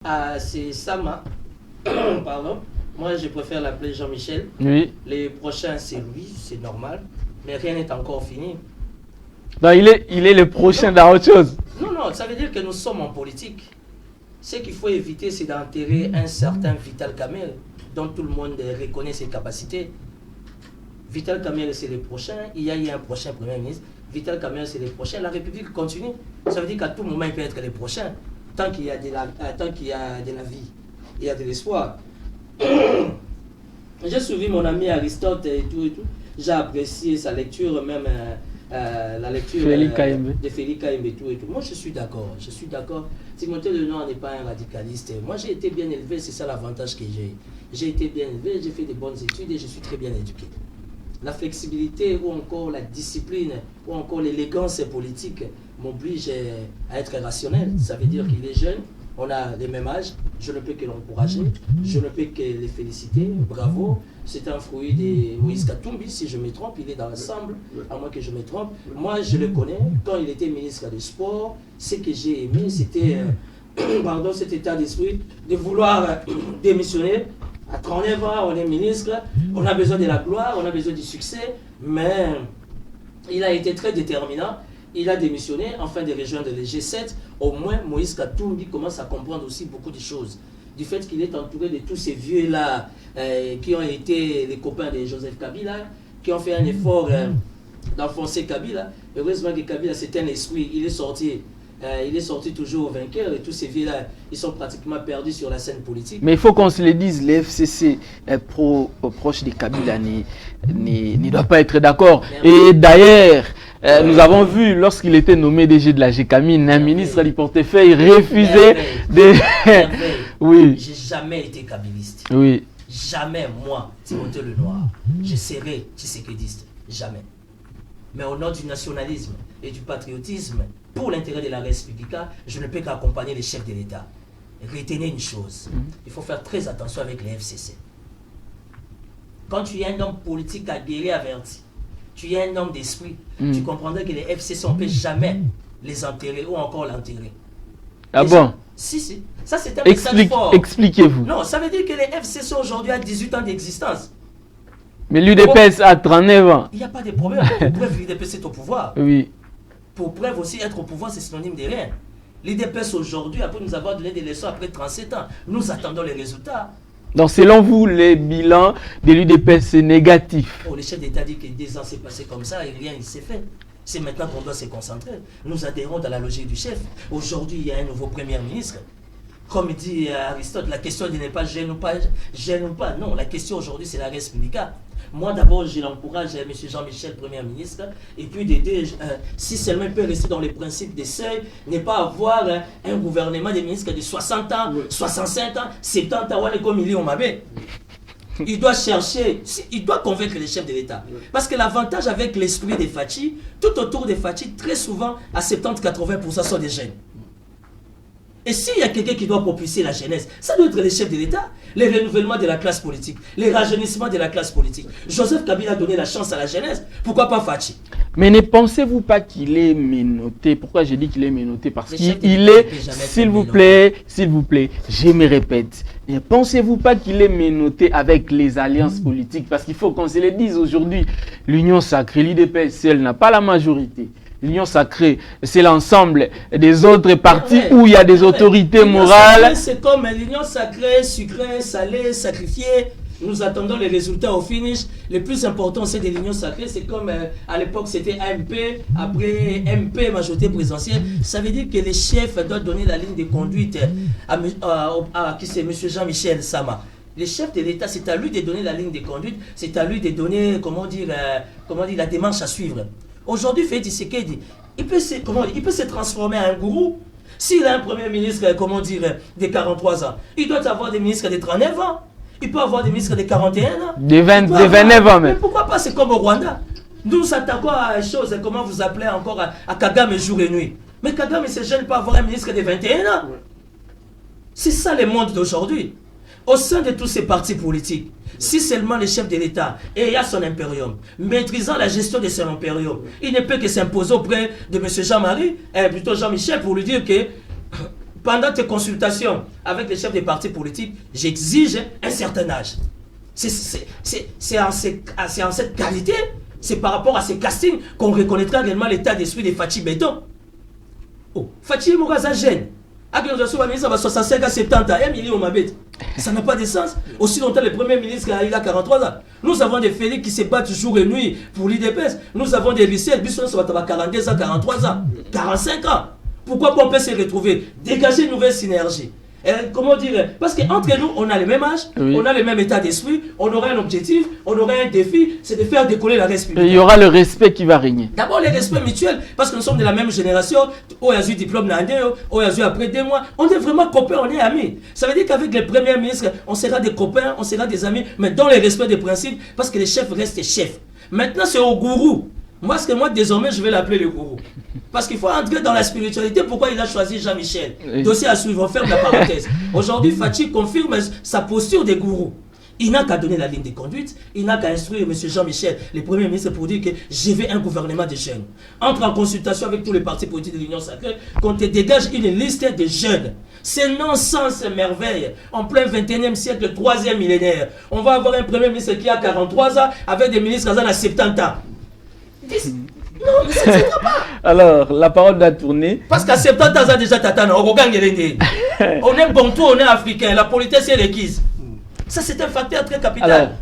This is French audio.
Ah, c'est Sama. Pardon. Moi, je préfère l'appeler Jean-Michel. Oui. Les prochains, c'est lui, c'est normal. Mais rien n'est encore fini. Non, il est le prochain dans autre chose. Non, non, ça veut dire que nous sommes en politique. Ce qu'il faut éviter, c'est d'enterrer un certain Vital Kamerhe, dont tout le monde reconnaît ses capacités. Vital Kamerhe, c'est le prochain. Il y a eu un prochain Premier ministre. Vital Kamerhe, c'est le prochain. La République continue. Ça veut dire qu'à tout moment, il peut être le prochain. Tant qu'il y a de la vie, il y a de l'espoir. J'ai suivi mon ami Aristote et tout et tout. J'ai apprécié sa lecture, même la lecture de Félix Kaïmbe et tout et tout. Moi, je suis d'accord. Je suis d'accord. Timothée Lenoir n'est pas un radicaliste. Moi, j'ai été bien élevé. C'est ça l'avantage que j'ai. J'ai été bien élevé, j'ai fait de bonnes études et je suis très bien éduqué. La flexibilité ou encore la discipline ou encore l'élégance politique m'oblige à être rationnel. Ça veut dire qu'il est jeune, on a le même âge, je ne peux que l'encourager, je ne peux que les féliciter, bravo. C'est un fruit de Moïse Katumbi, si je me trompe, il est dans l'ensemble, à moins que je me trompe. Moi, je le connais, quand il était ministre des Sports, ce que j'ai aimé, c'était cet état d'esprit de vouloir démissionner. À 39 ans, on est ministre, on a besoin de la gloire, on a besoin du succès, mais il a été très déterminant. Il a démissionné afin de rejoindre le G7. Au moins, Moïse Katumbi commence à comprendre aussi beaucoup de choses. Du fait qu'il est entouré de tous ces vieux-là qui ont été les copains de Joseph Kabila, qui ont fait un effort d'enfoncer Kabila. Heureusement que Kabila, c'est un esprit, il est sorti toujours vainqueur et tous ces vieux-là, ils sont pratiquement perdus sur la scène politique. Mais il faut qu'on se le dise, les FCC proches de Kabila ne doivent pas être d'accord. Et d'ailleurs, nous avons vu, lorsqu'il était nommé DG de la GECAMINE, un ministre du portefeuille refusait de... Oui. J'ai jamais été kabiliste. Oui. Jamais, moi, Timothée Lenoir, je serai tshisekidiste. Jamais. Mais au nom du nationalisme et du patriotisme, pour l'intérêt de la République, je ne peux qu'accompagner les chefs de l'État. Retenez une chose, il faut faire très attention avec les FCC. Quand tu es un homme politique aguerri, averti, tu es un homme d'esprit, tu comprendrais que les FCC, on ne peut jamais les enterrer ou encore l'enterrer. Ah bon? Si. Ça, c'est un message fort. Expliquez-vous. Non, ça veut dire que les FCC aujourd'hui ont 18 ans d'existence. Mais l'UDPS a 39 ans. Il n'y a pas de problème. Pour preuve, l'UDPS est au pouvoir. Oui. Pour preuve aussi, être au pouvoir, c'est synonyme de rien. L'UDPS aujourd'hui, après nous avoir donné des leçons après 37 ans, nous attendons les résultats. Donc, selon vous, les bilans de l'UDPS, c'est négatif. Oh, le chef d'État dit que 10 ans s'est passé comme ça et rien ne s'est fait. C'est maintenant qu'on doit se concentrer. Nous adhérons dans la logique du chef. Aujourd'hui, il y a un nouveau Premier ministre. Comme dit Aristote, la question n'est pas gêne ou pas. Non, la question aujourd'hui, c'est la République. Moi, d'abord, je l'encourage, M. Jean-Michel, Premier ministre, et puis d'aider, si seulement il peut rester dans les principes des seuils, ne pas avoir un gouvernement des ministres de 60 ans, 65 ans, 70 ans, comme il est au Mabé. Il doit chercher, il doit convaincre les chefs de l'État. Parce que l'avantage avec l'esprit des Fachi, tout autour des Fachi, très souvent, à 70-80% sont des jeunes. Et s'il y a quelqu'un qui doit propulser la jeunesse, ça doit être les chefs de l'État, le renouvellement de la classe politique, le rajeunissement de la classe politique. Joseph Kabila a donné la chance à la jeunesse, pourquoi pas Fachi? Mais ne pensez-vous pas qu'il est menotté? Pourquoi j'ai dit qu'il est menotté? Parce qu'il est, s'il vous plaît, je me répète, ne pensez-vous pas qu'il est menotté avec les alliances politiques? Parce qu'il faut qu'on se le dise aujourd'hui, l'Union sacrée, l'UDPS, si elle n'a pas la majorité, l'Union sacrée, c'est l'ensemble des autres partis où il y a des autorités morales. C'est comme l'Union sacrée, sucrée, salée, sacrifiée. Nous attendons les résultats au finish. Le plus important, c'est de l'Union sacrée. C'est comme à l'époque, c'était AMP, après MP, majorité présidentielle. Ça veut dire que les chefs doivent donner la ligne de conduite à qui c'est M. Jean-Michel Sama. Les chefs de l'État, c'est à lui de donner la ligne de conduite, c'est à lui de donner, comment dire, la démarche à suivre. Aujourd'hui, Félix Tshisekedi, il peut se transformer en un gourou. S'il a un premier ministre, de 43 ans, il doit avoir des ministres de 39 ans. Il peut avoir des ministres de 41 ans. De 29 ans même. Mais pourquoi pas, c'est comme au Rwanda. Nous nous attaquons à une chose, comment vous appelez encore à Kagame jour et nuit. Mais Kagame ne se gêne pas avoir un ministre de 21 ans. C'est ça le monde d'aujourd'hui. Au sein de tous ces partis politiques, si seulement le chef de l'État ayant son impérium, maîtrisant la gestion de son impérium, il ne peut que s'imposer auprès de M. Jean-Marie, plutôt Jean-Michel, pour lui dire que pendant tes consultations avec les chefs des partis politiques, j'exige un certain âge. C'est en cette qualité, c'est par rapport à ces castings qu'on reconnaîtra réellement l'état d'esprit de Fachi Béton. Oh, Fachi Mouraza jeune. Avec le ministre, 65 à 70 ans, ça n'a pas de sens. Aussi longtemps, le premier ministre, il a 43 ans. Nous avons des Félix qui se battent jour et nuit pour l'IDPS. Nous avons des lycées, Bisson, ça va 42 ans, 43 ans, 45 ans. Pourquoi on peut se retrouver, dégager une nouvelle synergie? Comment dire? Parce qu'entre nous, on a le même âge, on a le même état d'esprit, on aura un objectif, on aura un défi, c'est de faire décoller la République. Il y aura le respect qui va régner. D'abord, le respect mutuel, parce que nous sommes de la même génération. Oh, il y a eu diplôme oh, il y a eu après 2 mois. On est vraiment copains, on est amis. Ça veut dire qu'avec les premiers ministres, on sera des copains, on sera des amis, mais dans le respect des principes, parce que les chefs restent chefs. Maintenant, c'est au gourou. Moi, désormais, je vais l'appeler le gourou. Parce qu'il faut entrer dans la spiritualité. Pourquoi il a choisi Jean-Michel? Dossier à suivre, on ferme la parenthèse. Aujourd'hui, Fachi confirme sa posture de gourou. Il n'a qu'à donner la ligne de conduite, il n'a qu'à instruire M. Jean-Michel, le Premier ministre, pour dire que je veux un gouvernement de jeunes. Entre en consultation avec tous les partis politiques de l'Union sacrée, qu'on te dégage une liste de jeunes. C'est non-sens merveille. En plein 21e siècle, 3e millénaire, on va avoir un Premier ministre qui a 43 ans, avec des ministres qui ont 70 ans. Non, mais ça ne sera pas. Alors, la parole doit tourner. Parce qu'à 70 ans déjà, on est bon tout, on est africain. La politesse est requise. Ça, c'est un facteur très capital. Alors,